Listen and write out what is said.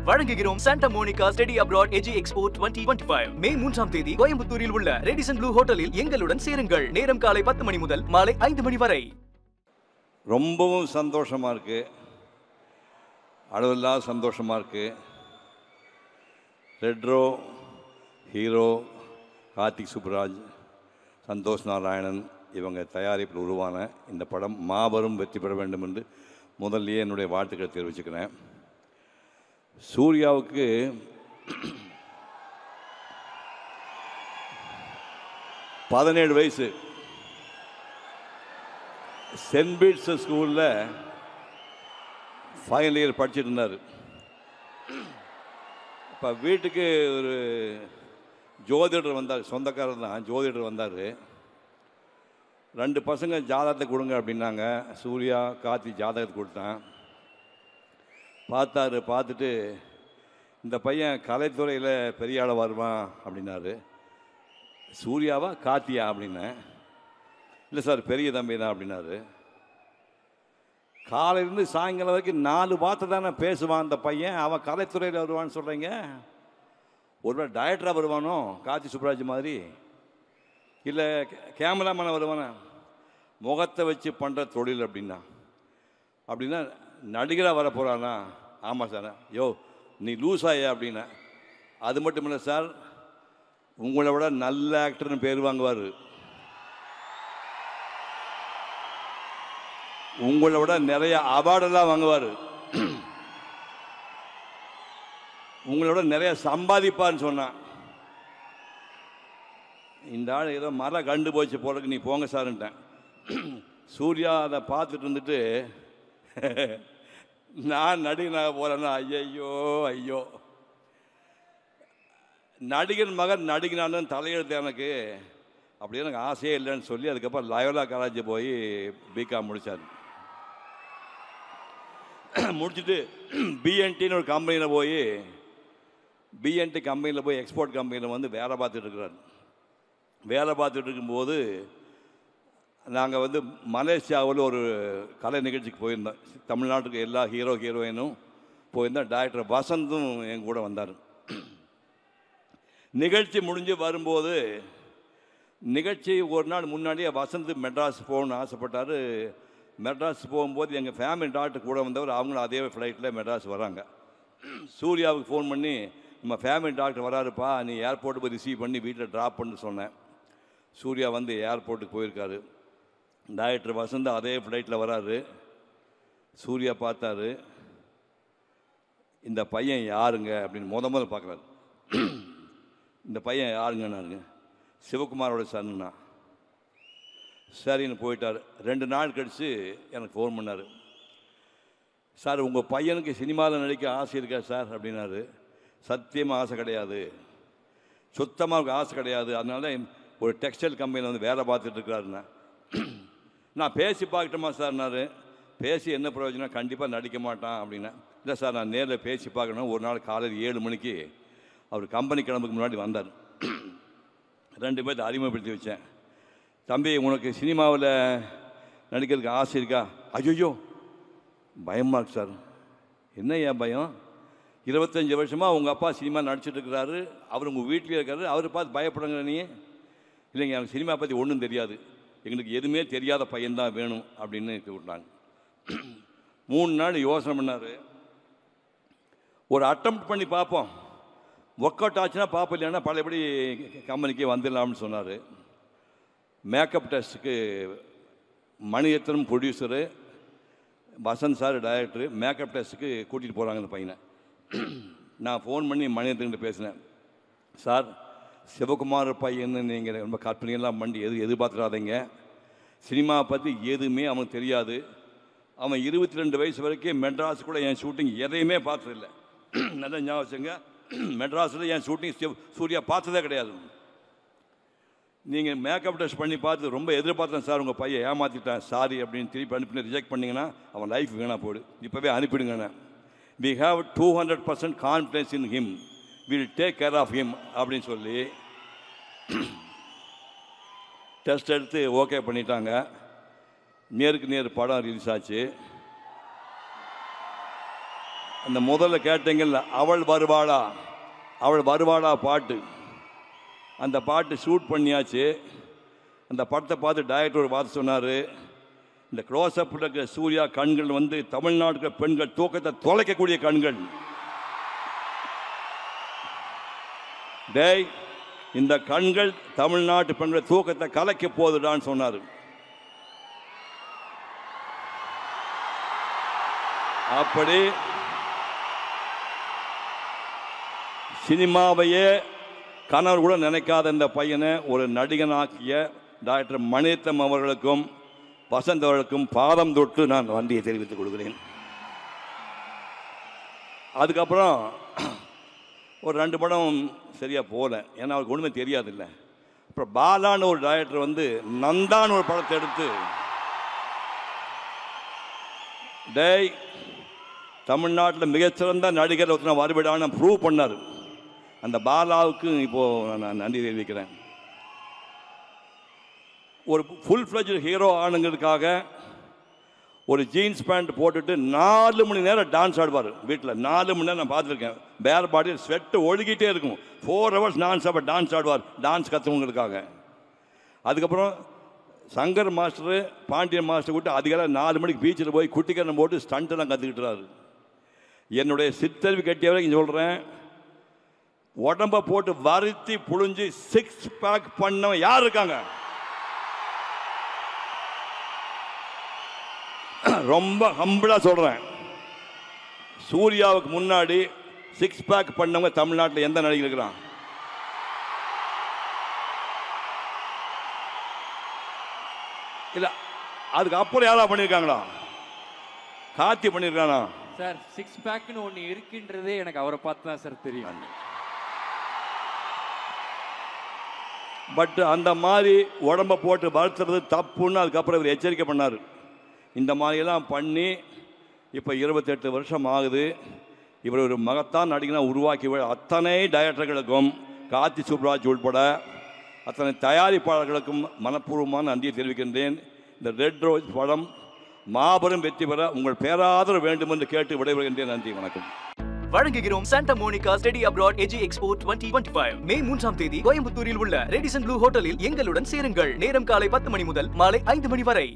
வழங்குகிறோம் Santa Monica study abroad AG expo 2025 மே 3ஆம் தேதி கோயம்புத்தூரில் உள்ள ரேடிசன் ப்ளூ ஹோட்டலில் எங்களுடன் சேருங்கள். நேரம் காலை 10 மணி முதல் மாலை 5 மணி வரை. ரொம்பவும் சந்தோஷமாக இருக்குது, அளவில்லாத சந்தோஷமாக இருக்குது. ரெட்ரோ ஹீரோ கார்த்திக் சுப்ராஜ், சந்தோஷ் நாராயணன் இவங்க தயாரிப்பில் உருவான இந்த படம் மாபெரும் வெற்றி பெற வேண்டும் என்று முதல்லையே என்னுடைய வாழ்த்துக்களை தெரிவிச்சுக்கிறேன். சூர்யாவுக்கு பதினேழு வயசு, சென்ட் பீட்ஸ் ஸ்கூலில் ஃபைனல் இயர் படிச்சுட்டு இருந்தார். இப்போ வீட்டுக்கு ஒரு ஜோதிடர் வந்தார், சொந்தக்காரர் தான், ஜோதிடர் வந்தார். 2 பசங்க ஜாதகத்தை கொடுங்க அப்படின்னாங்க. சூர்யா கார்த்தி ஜாதகத்தை கொடுத்தான். பார்த்துட்டு இந்த பையன் கலைத்துறையில் பெரிய ஆள வருவான் அப்படின்னாரு. சூர்யாவா கார்த்தியா அப்படின்னேன். இல்லை சார் பெரிய தம்பி தான் அப்படின்னாரு. காலையிலேருந்து சாயங்காலம் வரைக்கும் 4 வார்த்தை தானே பேசுவான் அந்த பையன், அவன் கலைத்துறையில் வருவான்னு சொல்கிறீங்க. ஒருவேளை டைரக்டராக வருவானோ கார்த்தி சுப்ராஜ் மாதிரி, இல்லை கேமராமேனை வருவானே, முகத்தை வச்சு பண்ணுற தொழில் அப்படின்னா நடிகராக வர போகிறானா? ஆமாம் சார். யோ நீ லூஸாயா அப்படின்னா. அது மட்டும் இல்லை சார், உங்களை விட நல்ல ஆக்டர்னு பேர் வாங்குவார், உங்களை விட நிறைய அவார்டெல்லாம் வாங்குவார், உங்களோட நிறைய சம்பாதிப்பான்னு சொன்னான். இந்த ஆள் ஏதோ மரம் கண்டு போச்சு போறதுக்கு, நீ போங்க சார்ன்ட்டேன். சூர்யா அதை பார்த்துட்டு இருந்துட்டு நான் நடிகனாக போகிறேன்னா ஐயோ நடிகன் மகன் நடிகனானு தலையெழுத்து எனக்கு, அப்படியே எனக்கு ஆசையே இல்லைன்னு சொல்லி அதுக்கப்புறம் லயோலா காலேஜ் போய் பிகாம் முடித்தார். முடிச்சுட்டு பிஎன்டின்னு ஒரு கம்பெனியில் போய், பிஎன்டி கம்பெனியில் போய் எக்ஸ்போர்ட் கம்பெனியில் வந்து வேலை பார்த்துட்டு இருக்கிறார். வேலை பார்த்துட்டு இருக்கும்போது நாங்கள் வந்து மலேசியாவில் ஒரு கலை நிகழ்ச்சிக்கு போயிருந்தோம். தமிழ்நாட்டுக்கு எல்லா ஹீரோயினும் போயிருந்தோம். டைரக்டர் வசந்தும் என் கூட வந்தார். நிகழ்ச்சி முடிஞ்சு வரும்போது, நிகழ்ச்சி ஒரு நாள் முன்னாடியே வசந்த் மெட்ராஸ் போகணுன்னு ஆசைப்பட்டார். மெட்ராஸ் போகும்போது எங்கள் ஃபேமிலி டாக்டர் கூட வந்தவர், அவங்களும் அதே ஃப்ளைட்டில் மெட்ராஸ் வராங்க. சூர்யாவுக்கு ஃபோன் பண்ணி, நம்ம ஃபேமிலி டாக்டர் வராருப்பா, நீ ஏர்போர்ட்டு போய் ரிசீவ் பண்ணி வீட்டில் ட்ராப் பண்ணு சொன்னேன். சூர்யா வந்து ஏர்போர்ட்டுக்கு போயிருக்காரு. டைரக்டர் வசந்த் அதே ஃப்ளைட்டில் வராரு. சூர்யா பார்த்தாரு, இந்த பையன் யாருங்க அப்படின்னு முதல்ல பார்க்குறாரு. இந்த பையன் யாருங்கன்னாருங்க. சிவகுமாரோட சன்னா. சரின்னு போயிட்டார். 2 நாள் கழித்து எனக்கு ஃபோன் பண்ணார். சார் உங்கள் பையனுக்கு சினிமாவில் நடிக்க ஆசை இருக்கா சார் அப்படின்னாரு. சத்தியமாக ஆசை கிடையாது, சுத்தமாக ஆசை கிடையாது. அதனால ஒரு டெக்ஸ்டைல் கம்பெனியில் வந்து வேலை பார்த்துட்டு இருக்கிறாருண்ணா. நான் பேசி பார்க்கட்டுமா சார்னாரு. பேசி என்ன பிரயோஜனம், கண்டிப்பாக நடிக்க மாட்டான் அப்படின்னா. இல்லை சார் நான் நேரில் பேசி பார்க்கணும். ஒரு நாள் காலையில் 7 மணிக்கு அவர் கம்பெனி கிளம்புக்கு முன்னாடி வந்தார். 2 பேர்த்த அறிமுகப்படுத்தி வச்சேன். தம்பி உனக்கு சினிமாவில் நடிக்கிறதுக்கு ஆசை இருக்கா? ஐயோ பயமாக இருக்கு சார். என்ன ஏன் பயம்? 25 வருஷமாக உங்கள் அப்பா சினிமா நடிச்சிட்டு இருக்கிறாரு, அவர் உங்கள் வீட்டிலே இருக்காரு, அவர் பார்த்து பயப்படுங்க நீ? இல்லைங்க எனக்கு சினிமா பற்றி ஒன்றும் தெரியாது, எங்களுக்கு எதுவுமே தெரியாத பையன்தான் வேணும் அப்படின்னு விட்டாங்க. 3 நாள் யோசனை பண்ணார். ஒரு அட்டெம்ப்ட் பண்ணி பார்ப்போம், ஒர்க் அவுட் ஆச்சுன்னா பார்ப்போம், இல்லைன்னா பழையபடி கம்பெனிக்கே வந்துடலாம்னு சொன்னார். மேக்கப் டெஸ்ட்டுக்கு Mani Ratnam producer, Vasanth sir director, makeup டெஸ்ட்டுக்கு கூட்டிகிட்டு போகிறாங்க அந்த பையனை. நான் ஃபோன் பண்ணி மணிரத்னன் பேசினேன். சார் சிவகுமார் பையன்னு நீங்கள் ரொம்ப கற்பனையெல்லாம் பண்ணி எதிர்பார்த்துடாதீங்க, சினிமாவை பற்றி எதுவுமே அவனுக்கு தெரியாது. அவன் 22 வயசு வரைக்கும் மெட்ராஸ் கூட என் ஷூட்டிங் எதையுமே பார்த்ததில்லை. நல்லா ஞாபகம் வச்சுங்க, மெட்ராஸில் என் ஷூட்டிங் சூர்யா பார்த்ததே கிடையாது. நீங்கள் மேக்கப் டெஸ்ட் பண்ணி பார்த்து ரொம்ப எதிர்பார்த்தேன் சார், உங்கள் பையன் ஏமாற்றிட்டான் சாரி அப்படின்னு திருப்பி அனுப்பி ரிஜெக்ட் பண்ணிங்கன்னா அவன் லைஃப் வீணாக போடு, இப்போவே அனுப்பிடுங்கண்ணே. We have 200% confidence in him, we will take care of him அப்படின்னு சொல்லி டெஸ்ட் எடுத்து ஓகே பண்ணிட்டாங்க. நேருக்கு நேர் படம் ரிலீஸ் ஆச்சு. அந்த முதல்ல கேட்டீங்கல்ல, அவள் வருவாளா பாட்டு, அந்த பாட்டு ஷூட் பண்ணியாச்சு. அந்த படத்தை பார்த்து டைரக்டர் ஒரு வார்த்தை சொன்னார், இந்த க்ளோஸ்அப் இருக்கிற சூர்யா கண்கள் வந்து தமிழ்நாட்டுக்கு பெண்கள் தூக்கத்தை தொலைக்கக்கூடிய கண்கள். டேய், இந்த கண்கள் தமிழ்நாட்டு பெண்கள் தூக்கத்தை கலைக்க போகுதுடான்னு சொன்னார். அப்படி சினிமாவையே கனவு கூட நினைக்காத இந்த பையனை ஒரு நடிகனாக்கிய டாக்டர் மணிரத்னம் அவர்களுக்கும் வசந்த் அவர்களுக்கும் பாதம் தொட்டு நான் நன்றியை தெரிவித்துக் கொள்கிறேன். அதுக்கப்புறம் ஒரு 2 படம் சரியாக போகல, ஏன்னா அவருக்கு ஒன்றுமே தெரியாதில்லை. அப்புறம் பாலான்னு ஒரு டைரக்டர் வந்து நந்தான்னு ஒரு படத்தை எடுத்து, டேய் தமிழ்நாட்டில் மிகச்சிறந்த நடிகர் ஒருத்தனை வருவிடான்னு ப்ரூவ் பண்ணார். அந்த பாலாவுக்கு இப்போது நான் நன்றி தெரிவிக்கிறேன். ஒரு ஃபுல் ஃப்ளெஜ் ஹீரோ ஆனுங்கிறதுக்காக ஒரு ஜீன்ஸ் பேண்ட் போட்டுட்டு 4 மணி நேரம் டான்ஸ் ஆடுவார் வீட்டில். 4 மணி நேரம் நான் பார்த்துருக்கேன். பேர் பாடி ஸ்வெட்டு ஒழுகிட்டே இருக்கும். 4 hours நான் சாப்பிட டான்ஸ் ஆடுவார், டான்ஸ் கற்றுவங்களுக்காக. அதுக்கப்புறம் சங்கர் மாஸ்டரு பாண்டியன் மாஸ்டர் கூட்டு அதிகாலை 4 மணிக்கு பீச்சில் போய் குட்டிக்கரணம் போட்டு ஸ்டண்ட்டெல்லாம் கற்றுக்கிட்டுறாரு. என்னுடைய சித்தறிவு கட்டியவரை இங்கே சொல்கிறேன், உடம்பை போட்டு வருத்தி புழிஞ்சு 6 பேக் பண்ணவன் யார் இருக்காங்க? ரொம்ப ஹம்பிளா சொல்றேன், சூர்யாவுக்கு முன்னாடி 6 பேக் பண்ணவங்க தமிழ்நாட்டில் எந்த நடிகர் இருக்கிறான்? இல்ல, அதுக்கு அப்புறம் யாரா பண்ணியிருக்காங்களா? கார்த்தி பண்ணியிருக்கானா சார்? 6 பேக்னு ஒன்று இருக்கின்றதே எனக்கு அவரை பார்த்து தான் சார் தெரியும். பட் அந்த மாதிரி உடம்பை போட்டு வளர்த்துறது தப்புன்னு அதுக்கப்புறம் இவர் எச்சரிக்கை பண்ணார். இந்த மாதிரியெல்லாம் பண்ணி இப்போ 28 வருஷம் ஆகுது. இவர் ஒரு மகத்தான் நடிகனாக உருவாக்கி அத்தனை டைரக்டர்களுக்கும், கார்த்தி சுப்ராஜ் உட்பட அத்தனை தயாரிப்பாளர்களுக்கும் மனப்பூர்வமான நன்றியை தெரிவிக்கின்றேன். இந்த ரெட் ரோஸ் படம் மாபெரும் வெற்றி பெற உங்கள் பேராதரவு வேண்டும் என்று கேட்டு விடைபெறுகின்றேன். நன்றி, வணக்கம். வழங்குகிறோம் Santa Monica study abroad AG expo 2025. மே 3ஆம் தேதி கோயம்புத்தூரில் உள்ள ரெடிசன் ப்ளூ ஹோட்டலில் எங்களுடன் சேருங்கள். நேரம் காலை 10 மணி முதல் மாலை 5 மணி வரை.